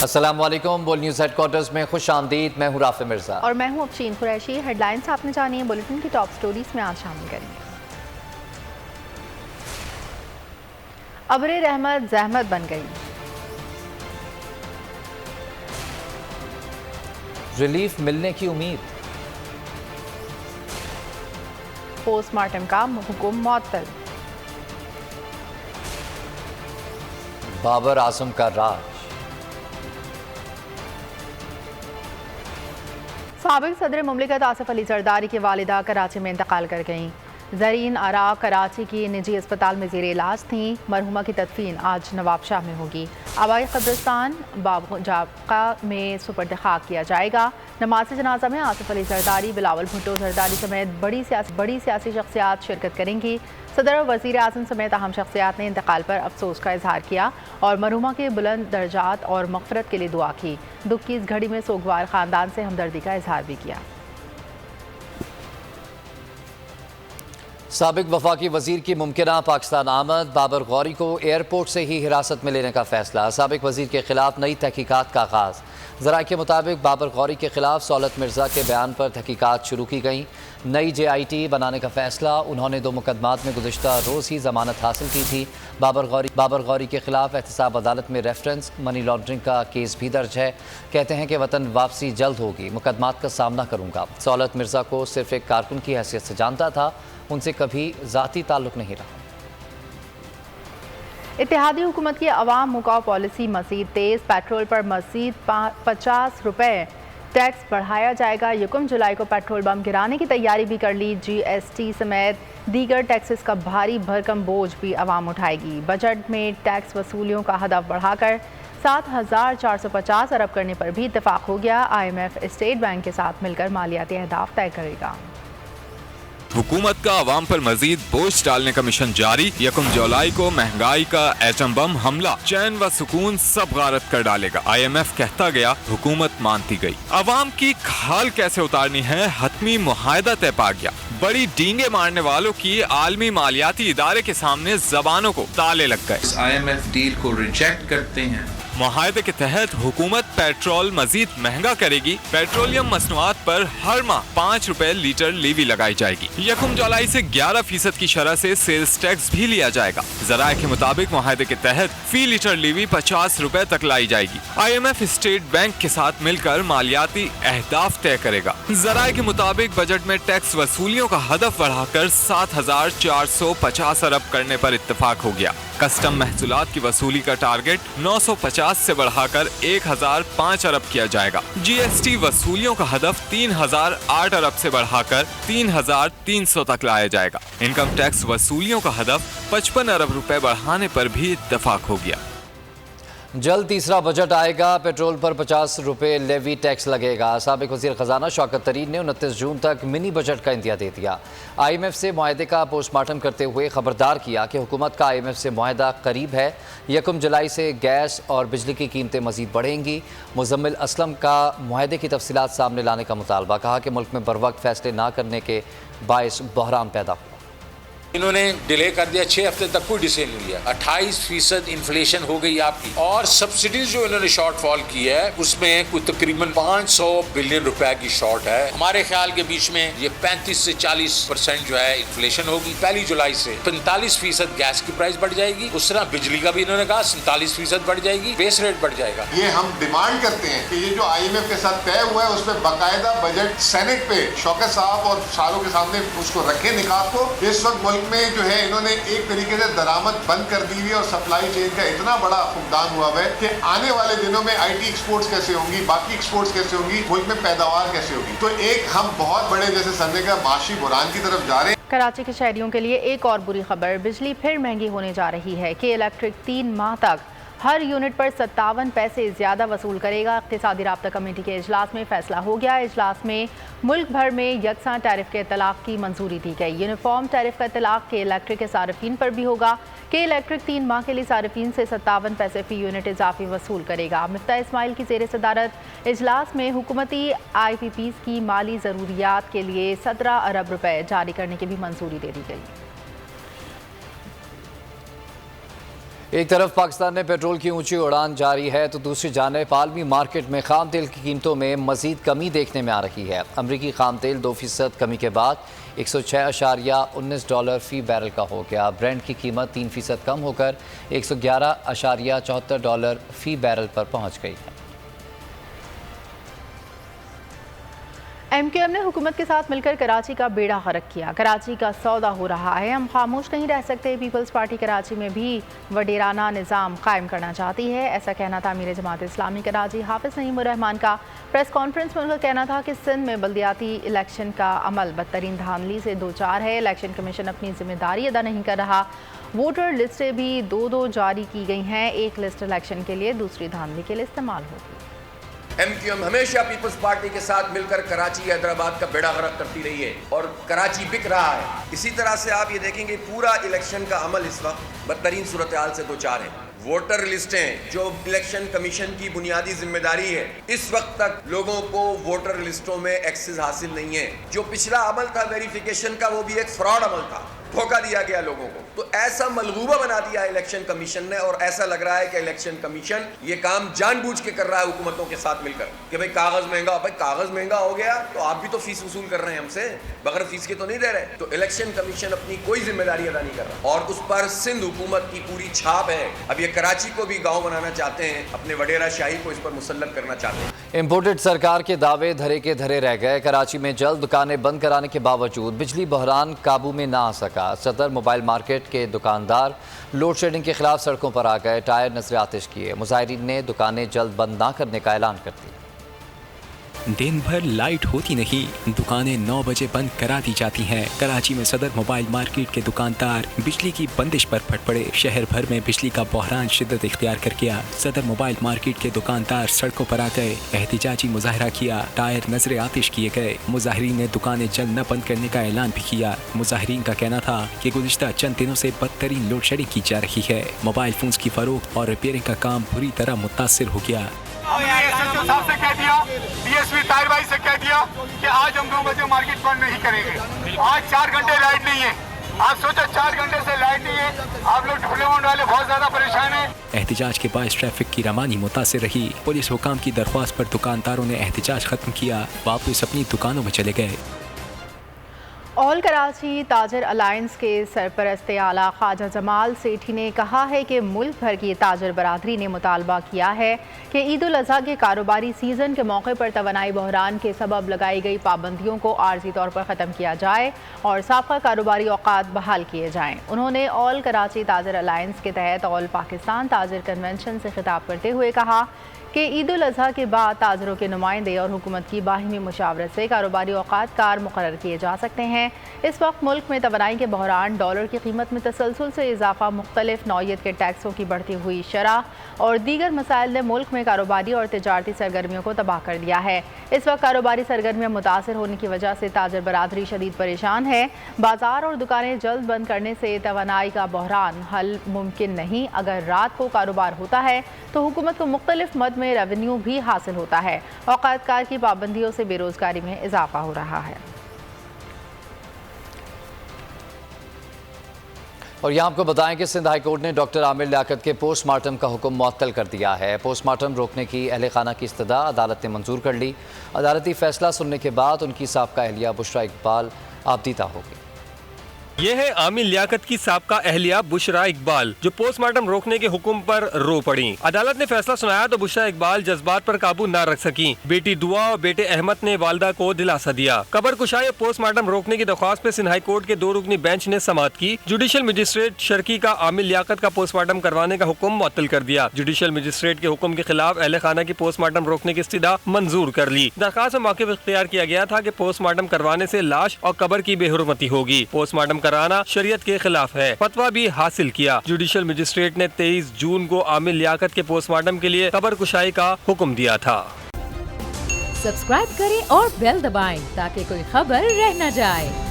अस्सलाम वालेकुम। बोल न्यूज़ हेडक्वार्टर्स में खुश आमदीद। मैं हूँ राफे मिर्ज़ा और मैं हूँ अफशीन कुरैशी। हेडलाइंस आपने जानी है, बुलेटिन की टॉप स्टोरीज में आज शामिल करेंगे। अबरे रहमत जहमत बन गई, रिलीफ मिलने की उम्मीद, पोस्टमार्टम का हुक्म मुअत्तल, बाबर आजम का राज, साबिक सदर मुमलिकत आसिफ अली जरदारी की वालिदा कराची में इंतकाल कर गईं। जरीन आरा कराची की निजी अस्पताल में ज़ेर इलाज थी। मरहुमा की तदफीन आज नवाबशाह में होगी। आबाई कब्रिस्तान बाबजाबका में सुपर्द खाक किया जाएगा। नमाज जनाजा में आसिफ अली जरदारी, बिलावल भुट्टो जरदारी समेत बड़ी सियासी शख्सियात शिरकत करेंगी। सदर और वज़ीर आज़म समेत अहम शख्सियात ने इंतकाल पर अफसोस का इजहार किया और मरहुमा के बुलंद दर्जात और मग़फ़िरत के लिए दुआ की। दुख की इस घड़ी में सोगवार ख़ानदान से हमदर्दी का इजहार भी किया। साबिक वफाकी वजीर की मुमकिना पाकिस्तान आमद, बाबर गौरी को एयरपोर्ट से ही हिरासत में लेने का फैसला। साबिक वजीर के खिलाफ नई तहकीकात का आगाज़। ज़राए के मुताबिक बाबर गौरी के खिलाफ सौलत मिर्ज़ा के बयान पर तहकीकात शुरू की गई। नई JIT बनाने का फैसला। उन्होंने 2 मुकदमात में गुज़िश्ता रोज़ ही ज़मानत हासिल की थी। बाबर गौरी के खिलाफ एहतसाब अदालत में रेफरेंस मनी लॉन्ड्रिंग का केस भी दर्ज है। कहते हैं कि वतन वापसी जल्द होगी, मुकदमात का सामना करूँगा। सौलत मिर्ज़ा को सिर्फ एक कारकुन की हैसियत से जानता था, उनसे कभी ज़ाती ताल्लुक़ नहीं रहा। इत्तेहादी हुकूमत की अवाम मुकाव पॉलिसी मज़ीद तेज़। पेट्रोल पर मज़ीद 50 रुपये टैक्स बढ़ाया जाएगा। 1 जुलाई को पेट्रोल बम गिराने की तैयारी भी कर ली। GST समेत दीगर टैक्सेस का भारी भरकम बोझ भी अवाम उठाएगी। बजट में टैक्स वसूलियों का हदफ बढ़ाकर 7,450 अरब करने पर भी इत्तेफाक हो गया। IMF स्टेट बैंक के साथ मिलकर मालियाती अहदाफ तय करेगा। हुकूमत का अवाम पर मजीद बोझ डालने का मिशन जारी। 1 जुलाई को महंगाई का एटम बम हमला चैन व सुकून सब गारत कर डालेगा। IMF कहता गया, हुकूमत मानती गई। अवाम की खाल कैसे उतारनी है, हतमी मुआहदा तय पा गया। बड़ी डींगे मारने वालों की आलमी मालियाती इदारे के सामने जबानों को ताले लग गए। IMF डील को रिजेक्ट करते हैं। मुआहदे के तहत हुकूमत पेट्रोल मजीद महंगा करेगी। पेट्रोलियम मसनुआत पर हर माह 5 रुपए लीटर लीवी लगाई जाएगी। 1 जुलाई से 11% की शरह से सेल्स टैक्स भी लिया जाएगा। ज़राए के मुताबिक मुआहदे के तहत फी लीटर लीवी 50 रुपए तक लाई जाएगी। IMF स्टेट बैंक के साथ मिलकर मालियाती अहदाफ तय करेगा। ज़राए के मुताबिक बजट में टैक्स वसूलियों का हदफ बढ़ाकर 7,450 अरब करने पर इत्तेफाक हो गया। कस्टम महसूलात की वसूली का टारगेट 950 से बढ़ाकर 1,005 अरब किया जाएगा। GST वसूलियों का हदफ 3,008 अरब से बढ़ाकर 3,300 तक लाया जाएगा। इनकम टैक्स वसूलियों का हदफ 55 अरब रुपए बढ़ाने पर भी इत्तेफाक हो गया। जल्द तीसरा बजट आएगा। पेट्रोल पर 50 रुपये लेवी टैक्स लगेगा। साबिक वज़ीर ख़जाना शौकत तरीन ने 29 जून तक मिनी बजट का इंतज़ार दे दिया। IMF से मुआहदे का पोस्टमार्टम करते हुए खबरदार किया कि हुकूमत का IMF से मुआहदा करीब है। 1 जुलाई से गैस और बिजली की कीमतें मज़ीद बढ़ेंगी। मुज़म्मिल असलम का मुआहदे की तफसीलात सामने लाने का मुतालबा। कहा कि मुल्क में बरवक्त फैसले ना करने के बायस बहरान पैदा हुआ। इन्होंने डिले कर दिया, 6 हफ्ते तक कोई डिसीजन नहीं लिया। 28% इन्फ्लेशन हो गई आपकी, और सब्सिडीज जो इन्होंने शॉर्टफॉल की है उसमें कुछ तकरीबन 500 बिलियन रुपए की शॉर्ट है। हमारे ख्याल के बीच में ये 35 से 40% जो है इन्फ्लेशन होगी। 1 जुलाई से 45% गैस की प्राइस बढ़ जाएगी। उस तरह बिजली का भी इन्होंने कहा 47% बढ़ जाएगी। बेस रेट बढ़ जाएगा। ये हम डिमांड करते हैं कि ये जो IMF के साथ तय हुआ है उसमें बाकायदा बजट सेनेट पे शौकत साहब और सारों के सामने उसको रखे निकाब को। इस वक्त में जो है इन्होंने एक तरीके से दरामद बंद कर दी हुई और सप्लाई चेन का इतना बड़ा फुकदान हुआ है कि आने वाले दिनों में IT एक्सपोर्ट्स कैसे होंगी, बाकी एक्सपोर्ट्स कैसे होंगी, मुल्क में पैदावार कैसे होगी। तो एक हम बहुत बड़े जैसे समझे का माशी बुरान की तरफ जा रहे हैं। कराची के शहरियों के लिए एक और बुरी खबर, बिजली फिर महंगी होने जा रही है। के इलेक्ट्रिक 3 माह तक हर यूनिट पर 57 पैसे ज़्यादा वसूल करेगा। इक़्तिसादी राब्ता कमेटी के इजलास में फैसला हो गया। इजलास में मुल्क भर में यकसां टैरिफ के इतलाक़ की मंजूरी दी गई। यूनिफॉर्म टैरिफ का इतलाक़ के इलेक्ट्रिक के सार्फिन पर भी होगा। के इलेक्ट्रिक 3 माह के लिए सार्फिन से 57 पैसे फ़ी यूनिट इजाफी वसूल करेगा। मिफ्ता इस्माइल की ज़ेर सदारत इजलास में हुकूमती IPPs की माली ज़रूरियात के लिए 17 अरब रुपए जारी करने की भी मंजूरी दे दी गई। एक तरफ पाकिस्तान में पेट्रोल की ऊंची उड़ान जारी है तो दूसरी जानिब आलमी मार्केट में खाम तेल की कीमतों में मजीद कमी देखने में आ रही है। अमरीकी खाम तेल 2% कमी के बाद $106.19 फ़ी बैरल का हो गया। ब्रेंट की कीमत 3% कम होकर $111.74 फ़ी बैरल पर पहुँच गई है। MQM ने हुकूमत के साथ मिलकर कराची का बेड़ा गर्क किया। कराची का सौदा हो रहा है, हम खामोश नहीं रह सकते। पीपल्स पार्टी कराची में भी वडेराना निज़ाम कायम करना चाहती है, ऐसा कहना था अमीर जमात इस्लामी कराची हाफिज़ नईमुर रहमान का। प्रेस कॉन्फ्रेंस में उनका कहना था कि सिंध में बल्दियाती इलेक्शन का अमल बदतरीन धांधली से दो चार है। इलेक्शन कमीशन अपनी जिम्मेदारी अदा नहीं कर रहा। वोटर लिस्टें भी दो जारी की गई हैं, एक लिस्ट इलेक्शन के लिए, दूसरी धांधली के लिए इस्तेमाल होगी। MQM हमेशा पीपल्स पार्टी के साथ मिलकर कराची हैदराबाद का बेड़ा गर्क करती रही है और कराची बिक रहा है। इसी तरह से आप ये देखेंगे पूरा इलेक्शन का अमल इस वक्त बदतरीन सूरत हाल से दो चार है। वोटर लिस्टें जो इलेक्शन कमीशन की बुनियादी जिम्मेदारी है, इस वक्त तक लोगों को वोटर लिस्टों में एक्सेस हासिल नहीं है। जो पिछला अमल था वेरिफिकेशन का, वो भी एक फ्रॉड अमल था, धोखा दिया गया लोगों को। तो ऐसा मलगूबा बना दिया इलेक्शन कमीशन ने और ऐसा लग रहा है कि इलेक्शन कमीशन ये काम जानबूझ के कर रहा है हुकूमतों के साथ मिलकर कि भाई कागज महंगा, भाई कागज महंगा हो गया तो आप भी तो फीस वसूल कर रहे हैं हमसे, बगैर फीस के तो नहीं दे रहे। तो इलेक्शन कमीशन अपनी कोई जिम्मेदारी अदा नहीं कर रहा और उस पर सिंध हुकूमत की पूरी छाप है। अब ये कराची को भी गाँव बनाना चाहते हैं, अपने वडेरा शाही को इस पर मुसल्लत करना चाहते हैं। इम्पोर्टेड सरकार के दावे धरे के धरे रह गए। कराची में जल्द दुकानें बंद कराने के बावजूद बिजली बहरान काबू में ना आ सका। सदर मोबाइल मार्केट के दुकानदार लोड शेडिंग के खिलाफ सड़कों पर आ गए, टायर नजर आतिश किए। मुजाहिरीन ने दुकानें जल्द बंद ना करने का ऐलान कर दिया। दिन भर लाइट होती नहीं, दुकानें 9 बजे बंद करा दी जाती हैं। कराची में सदर मोबाइल मार्केट के दुकानदार बिजली की बंदिश पर फट पड़े। शहर भर में बिजली का बहरान शिद्दत इख्तियार कर गया। सदर मोबाइल मार्केट के दुकानदार सड़कों पर आ गए, एहतिजाजी मुजाहरा किया, टायर नजर आतिश किए गए। मुजाहिरीन ने दुकानें जल्द न बंद करने का ऐलान भी किया। मुजाहिरीन का कहना था कि गुज़िश्ता चंद दिनों से बदतरीन लोड शेडिंग की जा रही है। मोबाइल फोन की फरोख्त और रिपेयरिंग का काम बुरी तरह मुतासिर हो गया। SHO साहब से कह दिया, DSP ताहिर भाई से कह दिया कि आज हम 2 बजे मार्केट बंद नहीं करेंगे। आज 4 घंटे लाइट नहीं है। आप सोचो 4 घंटे से लाइट नहीं है, आप लोग डिप्लोमेंट वाले बहुत ज्यादा परेशान हैं। एहतिजाज के बायस ट्रैफिक की रवानी मुतासिर रही। पुलिस हुकाम की दरख्वास्त पर दुकानदारों ने एहतिजाज खत्म किया, वापस अपनी दुकानों में चले गए। ऑल कराची ताजर अलायंस के सरपरस्त आला ख्वाजा जमाल सेठी ने कहा है कि मुल्क भर की ताजर बरादरी ने मुतालबा किया है कि ईद उल अज़हा के कारोबारी सीज़न के मौके पर तवानाई बहरान के सबब लगाई गई पाबंदियों को आर्जी तौर पर ख़त्म किया जाए और साफ़ा कारोबारी औकात बहाल किए जाएँ। उन्होंने ऑल कराची ताजर अलायंस के तहत ऑल पाकिस्तान ताजर कन्वेंशन से खिताब करते हुए कहा कि ईद उल अज़हा के बाद ताजरों के नुमाइंदे और हुकूमत की बाहिमी मुशावरत से कारोबारी औकात कार मुकर्रर किए जा सकते हैं। इस वक्त मुल्क में तवानाई के बहरान, डॉलर की कीमत में तसलसल से इजाफा, मुख्तलिफ नौइयत के टैक्सों की बढ़ती हुई शरह और दीगर मसाइल ने मुल्क में कारोबारी और तजारती सरगर्मियों को तबाह कर दिया है। इस वक्त कारोबारी सरगर्मियाँ मुतासर होने की वजह से ताजर बरादरी शदीद परेशान है। बाजार और दुकानें जल्द बंद करने से तवानाई का बहरान हल मुमकिन नहीं। अगर रात को कारोबार होता है तो हुकूमत को मुख्तलिफ मद में रेवेन्यू भी हासिल होता है। औकात कार की पाबंदियों से बेरोजगारी में इजाफा हो रहा है। और यहाँ आपको बताएं कि सिंध हाई कोर्ट ने डॉक्टर आमिर लियाकत के पोस्टमार्टम का हुक्म मुअत्तल कर दिया है। पोस्टमार्टम रोकने की अहले खाना की इस्तदा अदालत ने मंजूर कर ली। अदालती फैसला सुनने के बाद उनकी साबका अहलिया बुशरा इकबाल आबदीता होगी। ये है आमिर लियाकत की साबका अहलिया बुशरा इकबाल, जो पोस्टमार्टम रोकने के हुक्म पर रो पड़ी। अदालत ने फैसला सुनाया तो बुशरा इकबाल जज्बात पर काबू न रख सकी। बेटी दुआ और बेटे अहमद ने वालिदा को दिलासा दिया। कब्र कुशाई और पोस्टमार्टम रोकने की दरख्वास्त पे सिंध हाई कोर्ट के 2 रुकनी बेंच ने समाअत की। जुडिशल मजिस्ट्रेट शर्की का आमिर लियाकत का पोस्टमार्टम करवाने का हुक्म मुअत्तल कर दिया। जुडिशल मजिस्ट्रेट के हुक्म के खिलाफ अहले खाना की पोस्टमार्टम रोकने की इस्तदा मंजूर कर ली। दरख्वास्त में मौक़िफ़ इख्तियार किया गया था कि पोस्टमार्टम करवाने से लाश और कब्र की बेहुरमती होगी। पोस्टमार्टम कराना शरीयत के खिलाफ है। फतवा भी हासिल किया। जुडिशल मजिस्ट्रेट ने 23 जून को आमिर लियाकत के पोस्टमार्टम के लिए कब्र कुशाई का हुक्म दिया था। सब्सक्राइब करें और बेल दबाएं ताकि कोई खबर रह न जाए।